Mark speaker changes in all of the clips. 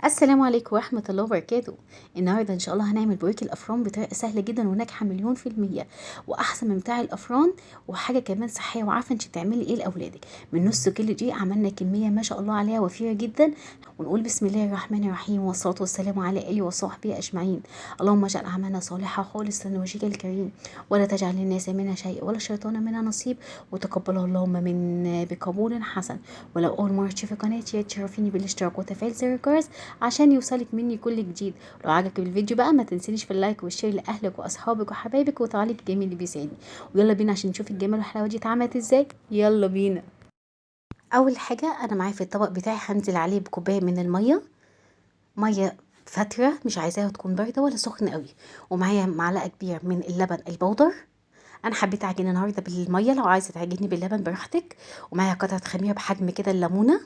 Speaker 1: السلام عليكم ورحمة الله وبركاته. النهاردة ان شاء الله هنعمل بوريك الافران بطريقة سهلة جدا وناجحة مليون في المية، واحسن من بتاع الافران، وحاجة كمان صحية وعارفة انت تعملي ايه لاولادك. من نص كيلو دي عملنا كمية ما شاء الله عليها وفيرة جدا. ونقول بسم الله الرحمن الرحيم والصلاة والسلام على اله وصحبه اجمعين. اللهم اجعل اعمالنا صالحة خالصا لوجهك الكريم، ولا تجعل للناس منا شيء ولا الشيطان منا نصيب، وتقبله اللهم من بقبول حسن. ولو اول مرة تشوفي قناتي تشرفيني بالاشتراك وتفعيل زر الجرس عشان يوصلك مني كل جديد. لو عجبك الفيديو بقى ما تنسينيش في اللايك والشير لاهلك واصحابك وحبايبك وتعليق جميل اللي بيسعدني. ويلا بينا عشان نشوف الجمال والحلاوه دي اتعملت ازاي. يلا بينا. اول حاجه انا معايا في الطبق بتاعي هنزل عليه بكوبايه من الميه، ميه فتره مش عايزاها تكون بارده ولا سخنه قوي. ومعايا معلقه كبيره من اللبن البودر. انا حبيت اعجن النهارده بالميه، لو عايزه تعجني باللبن براحتك. ومعايا قطعه خميره بحجم كده الليمونه.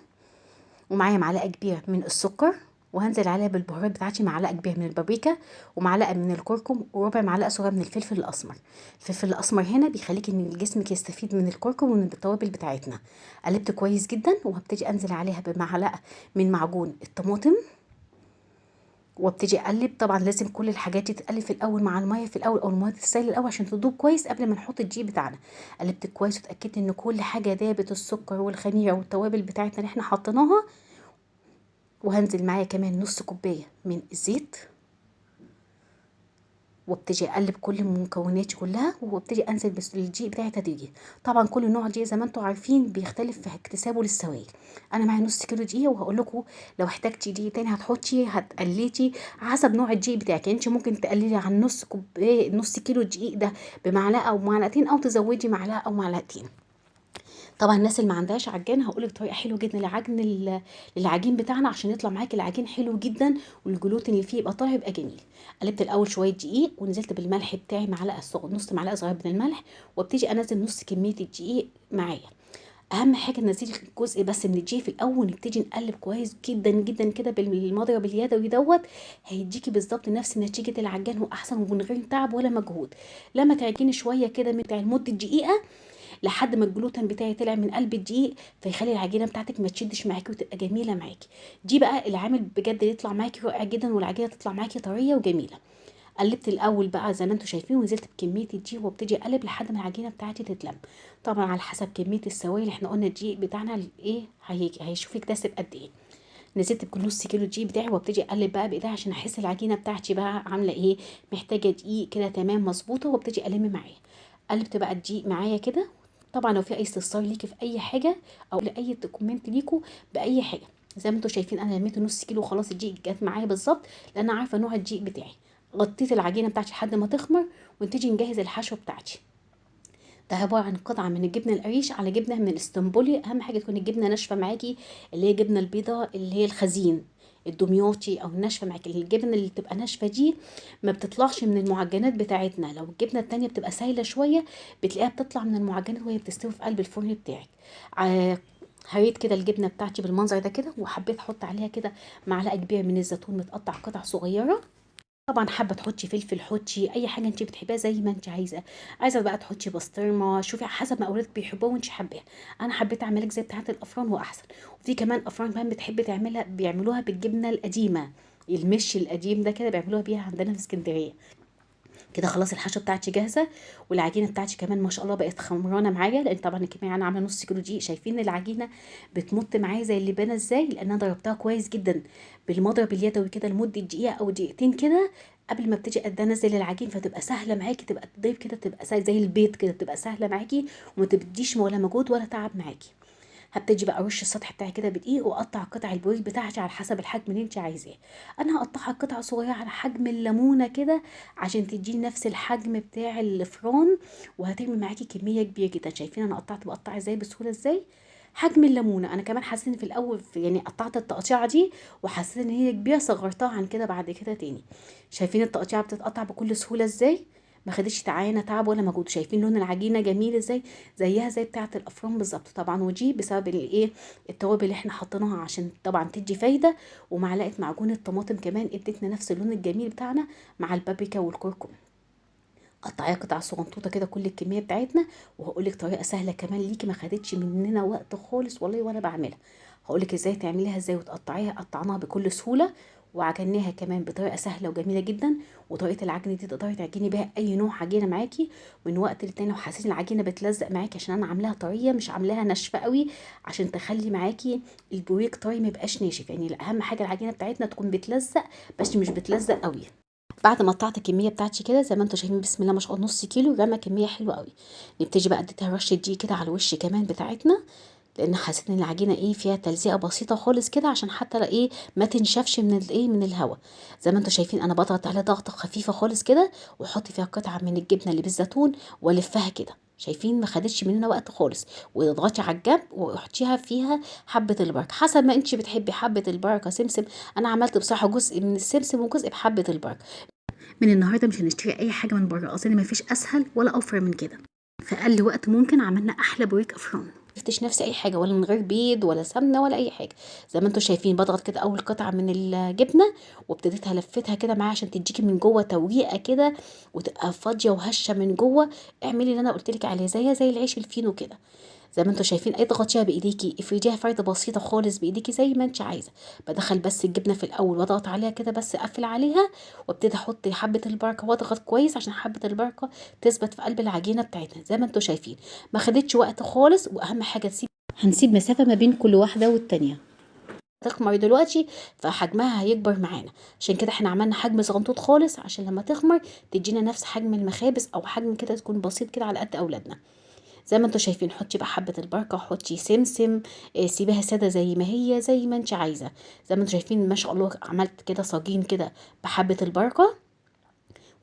Speaker 1: ومعايا معلقه كبيره من السكر. وهنزل عليها بالبهارات بتاعتي معلقه كبيره من البابريكا، ومعلقه من الكركم، وربع معلقه صغيره من الفلفل الاسمر. الفلفل الاسمر هنا بيخليك ان جسمك يستفيد من الكركم ومن التوابل بتاعتنا. قلبت كويس جدا وهبتدي انزل عليها بمعلقه من معجون الطماطم. وابتدي اقلب، طبعا لازم كل الحاجات دي تتقلب في الاول مع الميه في الاول او الميه تتسيل الاول عشان تدوب كويس قبل ما نحط الدقيق بتاعنا. قلبت كويس واتاكدت ان كل حاجه دابت، السكر والخميره والتوابل بتاعتنا اللي احنا حطيناها. وهنزل معايا كمان نص كوبايه من الزيت. وابتدي اقلب كل المكونات كلها وابتدي انزل بالدقيق بتاعي تدريجي. طبعا كل نوع دقيق زي ما انتم عارفين بيختلف في اكتسابه للسوائل. انا معايا نص كيلو دقيق، وهقول لكم لو احتاجتي دقيق تاني هتحطي هتقليتي حسب نوع الدقيق بتاعك. يعني انت ممكن تقللي عن نص كوبايه نص كيلو الدقيق ده بمعلقه او معلقتين، او تزودي معلقه او معلقتين. طبعا الناس اللي ما عندهاش عجان هقول لك طريقه حلوه جدا للعجين بتاعنا عشان يطلع معاكي العجين حلو جدا، والجلوتين اللي فيه يبقى طالع يبقى جميل. قلبت الاول شويه دقيق ونزلت بالملح بتاعي نص معلقه صغيره من الملح. وابتدي انزل نص كميه الدقيق معايا. اهم حاجه ننزلي جزء بس من الدقيق في الاول ونبتدي نقلب كويس جدا جدا كده بالمضرب اليدوي دوت. هيديكي بالظبط نفس نتيجه العجان واحسن ومن غير تعب ولا مجهود. لما تعجني شويه كده من لمده دقيقه لحد ما الجلوتين بتاعي طلع من قلب الدقيق، فيخلي العجينه بتاعتك ما تشدش معاكي وتبقى جميله معاكي. دي بقى العامل بجد اللي يطلع معاكي رائع جدا، والعجينه تطلع معاكي طريه وجميله. قلبت الاول بقى زي ما انتم شايفين ونزلت بكميه الدقيق وابتدي اقلب لحد ما العجينه بتاعتي تتلم. طبعا على حسب كميه السوائل، احنا قلنا الدقيق بتاعنا ايه هيشوف يكتسب قد ايه. نزلت بنص كيلو الدقيق بتاعي وابتدي اقلب بقى بايديا عشان احس العجينه بتاعتي بقى عامله ايه، محتاجه دقيق كده تمام مظبوطه، وابتدي الم معايا. قلبت بقى الدقيق معايا كده. طبعا لو في اي استفسار ليكي في اي حاجه او لاي كومنت ليكوا باي حاجه، زي ما انتم شايفين انا لميت نص كيلو خلاص، الدقيق جت معايا بالظبط لان انا عارفه نوع الدقيق بتاعي. غطيت العجينه بتاعتي لحد ما تخمر ونبتدي نجهز الحشوه بتاعتي. ده عباره عن قطعه من الجبنه القريش على جبنه من الاسطنبولي، اهم حاجه تكون الجبنه ناشفه معاكي، اللي هي جبنه البيضه اللي هي الخزين الدمياطي او الناشفه معاكي. الجبنه اللي بتبقى ناشفه دي ما بتطلعش من المعجنات بتاعتنا، لو الجبنه التانية بتبقى سايله شويه بتلاقيها بتطلع من المعجنات وهي بتستوي في قلب الفرن بتاعك. هريت كده الجبنه بتاعتي بالمنظر ده كده، وحبيت احط عليها كده معلقه كبيره من الزيتون متقطع قطع صغيره. طبعا حابه تحطي فلفل حطي اي حاجه انت بتحبيها زي ما انت عايزه. عايزه بقى تحطي بسطرمه، شوفي حسب ما اولادك بيحبوها وانت حباها. انا حبيت اعملك زي بتاعه الافران واحسن. وفي كمان افران كمان بتحب تعملها بيعملوها بالجبنه القديمه، المش القديم ده كده بيعملوها بيها عندنا في اسكندريه. كده خلاص الحشوه بتاعتي جاهزه. والعجينه بتاعتي كمان ما شاء الله بقت خمرانه معايا، لان طبعا الكميه انا عامله نص كيلو دقيق. شايفين العجينه بتمط معايا زي اللبانه ازاي، لان انا ضربتها كويس جدا بالمضرب اليدوي كده لمده دقيقه او دقيقتين كده قبل ما ابتدي انزل العجين، فتبقى سهله معاكي، تبقى تضيف كده، تبقى زي البيض كده، تبقى سهله معاكي وما تبديش ولا مجهود ولا تعب معاكي. هبتدي بقى ارش السطح بتاعي كده بدقيق واقطع قطع البوريك بتاعتي على حسب الحجم اللي انت عايزاه. انا هقطعها قطع صغيره على حجم الليمونه كده عشان تديني نفس الحجم بتاع الفران، وهترمي معاكي كميه كبيره جدا. شايفين انا بقطع ازاي بسهوله ازاي، حجم الليمونه. انا كمان حسيت ان في الاول يعني قطعت التقطيعه دي وحسيت ان هي كبيره، صغرتها عن كده بعد كده تاني. شايفين التقطيعه بتتقطع بكل سهوله ازاي، ما خدتش تعاينه تعب ولا مجهود. شايفين لون العجينه جميل ازاي، زيها زي بتاعه الافران بالظبط. طبعا ودي بسبب الايه، التوابل اللي احنا حطيناها عشان طبعا تدي فايده، ومعلقه معجون الطماطم كمان ادتنا نفس اللون الجميل بتاعنا مع البابريكا والكركم. قطعيها قطع صغنطوطه كده كل الكميه بتاعتنا. وهقول لك طريقه سهله كمان ليكي ما خدتش مننا وقت خالص والله وانا بعملها. هقولك ازاي تعمليها ازاي وتقطعيها. قطعناها بكل سهوله وعجناها كمان بطريقه سهله وجميله جدا. وطريقه العجن دي تقدري تعجني بيها اي نوع عجينه معاكي من وقت للتاني. لو حسيتي العجينه بتلزق معاكي، عشان انا عاملاها طريه مش عاملاها ناشفه قوي، عشان تخلي معاكي البوريك طري ما يبقاش ناشف. يعني اهم حاجه العجينه بتاعتنا تكون بتلزق بس مش بتلزق قوي. بعد ما قطعت الكميه بتاعتي كده زي ما انتم شايفين، بسم الله ما شاء الله، نص كيلو جمع كميه حلوه قوي. نبتدي بقى اديتها رشه دي كده على الوش كمان بتاعتنا، لان حسيت ان العجينه فيها تلزيقه بسيطه خالص كده، عشان حتى ما تنشفش من من الهواء. زي ما انتم شايفين انا بضغط عليها ضغطه خفيفه خالص كده، واحط فيها قطعه من الجبنه اللي بالزيتون والفها كده. شايفين ما خدتش مننا وقت خالص. واضغطي على الجنب وحطيها فيها حبه البركه حسب ما انت بتحبي. حبه البركه سمسم، انا عملت بصراحه جزء من السمسم وجزء بحبه البركه. من النهارده مش هنشتري اي حاجه من بره، اصل ما فيش اسهل ولا اوفر من كده. في اقل وقت ممكن عملنا احلى بوريك افران. شفتش نفسي اي حاجه ولا من غير بيض ولا سمنه ولا اي حاجه. زي ما انتم شايفين بضغط كده اول قطعه من الجبنه، وابتديت الفتها كده معايا عشان تديكي من جوه توريقه كده وتبقى فاضيه وهشه من جوه. اعملي اللي انا قلت لك عليه، زيها زي العيش الفينو كده. زي ما انتم شايفين اضغطيها بايديكي، افرديها فرده بسيطه خالص بايديكي زي ما انت عايزه. بدخل بس الجبنه في الاول واضغط عليها كده، بس اقفل عليها وابتدي احط حبه البركه واضغط كويس عشان حبه البركه تثبت في قلب العجينه بتاعتنا. زي ما انتم شايفين ما خدتش وقت خالص. واهم حاجه هنسيب مسافه ما بين كل واحده والتانيه. تخمر دلوقتي فحجمها هيكبر معانا، عشان كده احنا عملنا حجم صغنطوط خالص عشان لما تخمر تدينا نفس حجم المخابز، او حجم كده تكون بسيط كده على قد اولادنا. زي ما انتم شايفين حطي بقى حبه البركه، حطي سمسم، سيبيها ساده زي ما هي زي ما انت عايزه. زي ما انتم شايفين ما شاء الله عملت كده صاجين كده بحبه البركه.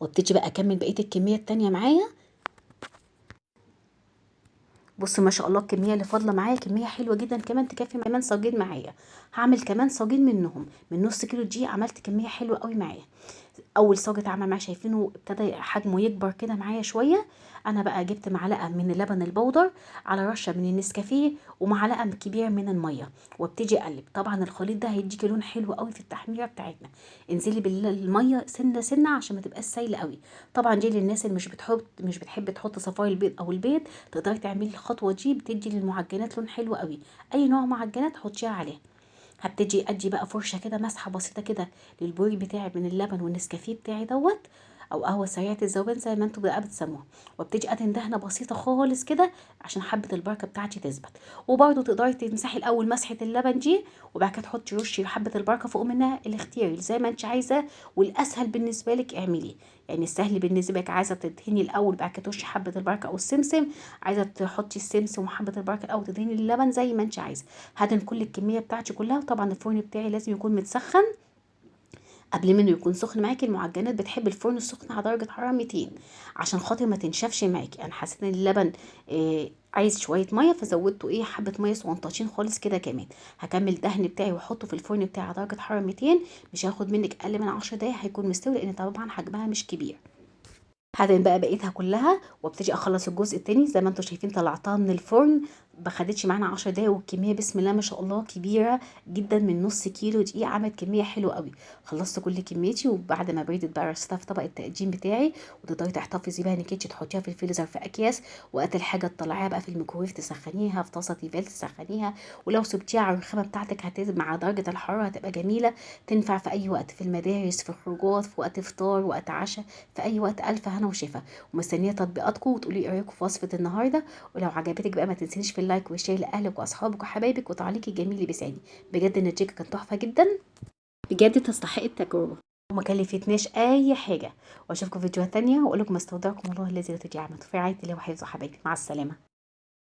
Speaker 1: وابتدي بقى اكمل بقيه الكميه التانية معايا. بص ما شاء الله الكميه اللي فاضله معايا كميه حلوه جدا، كمان تكفي كمان صاجين معايا. هعمل كمان صاجين منهم من نص كيلو دي. عملت كميه حلوه قوي معايا. اول صاج اتعمل معايا شايفينه ابتدى حجمه يكبر كده معايا شويه. انا بقى جبت معلقه من اللبن البودر على رشه من النسكافيه ومعلقه كبيره من الميه، وابتدي اقلب. طبعا الخليط ده هيديكي لون حلو قوي في التحميره بتاعتنا. انزلي بالميه سنه سنه عشان ما تبقاش سايله قوي. طبعا دي للناس اللي مش بتحب تحط صفايل البيض او البيض، تقدري تعملي الخطوه دي، بتدي للمعجنات لون حلو قوي. اي نوع معجنات حطيها عليها. هبتدي ادي بقى فرشه كده مسحه بسيطه كده للبوري بتاعي من اللبن والنسكافيه بتاعي دوت، او قهوه سريعه الذوبان زي ما انتوا بقى بتسموها. وابتدي ادهن دهنه بسيطه خالص كده عشان حبه البركه بتاعتي تثبت. وبرده تقدري تمسحي الاول مسحه اللبن دي، وبعد كده تحطي رشي حبه البركه فوق منها. الاختياري زي ما انت عايزه والاسهل بالنسبه لك اعمليه. يعني السهل بالنسبه لك عايزه تدهني الاول بعد كده ترشي حبه البركه او السمسم، عايزه تحطي السمسم وحبه البركه الاول تدهني اللبن زي ما انت عايزه. هدهن كل الكميه بتاعتي كلها. وطبعا الفرن بتاعي لازم يكون متسخن قبل منه يكون سخن معاكي. المعجنات بتحب الفرن السخن على درجه حراره 200 عشان خاطر ما تنشفش معاكي. انا حسيت ان اللبن عايز شويه ميه فزودته حبه ميه صغنطاطين خالص كده كمان. هكمل دهن بتاعي واحطه في الفرن بتاعي على درجه حراره 200. مش هياخد منك اقل من 10 دقايق هيكون مستوي، لان طبعا حجمها مش كبير. هدهن بقى بقيتها كلها وابتدي اخلص الجزء التاني. زي ما انتم شايفين طلعتها من الفرن ما خدتش معانا 10 دقايق، والكميه بسم الله ما شاء الله كبيره جدا. من نص كيلو دقيق عملت كميه حلوه قوي. خلصت كل كميتي، وبعد ما بردت بقى رصيتها في طبق التقديم بتاعي. وتقدري تحتفظي بيها انك انت تحطيها في الفريزر في اكياس، وقت الحاجه تطلعيها بقى في الميكرويف تسخنيها في طاسه تيفال تسخنيها. ولو سبتيها على الرخامه بتاعتك مع درجه الحراره هتبقى جميله. تنفع في اي وقت، في المدارس، في الخروجات، في وقت فطار، وقت عشاء، في اي وقت. الف هنا وشفا. ومستنيه تطبيقاتكم وتقولي ايه رايكم في وصفه النهارده. ولو عجبتك بقى ما تنسيش في اللايك والشير لاهلك واصحابك وحبايبك، وتعليقي الجميل اللي بيسعدني. بجد النتيجه كانت تحفه جدا، بجد تستحق التجربه وما كلفتناش اي حاجه. واشوفكم في فيديوهات تانية واقول لكم استودعكم الله الذي لا تضيع عنه. في رعايه الله وحفظه حبايبي، مع السلامه.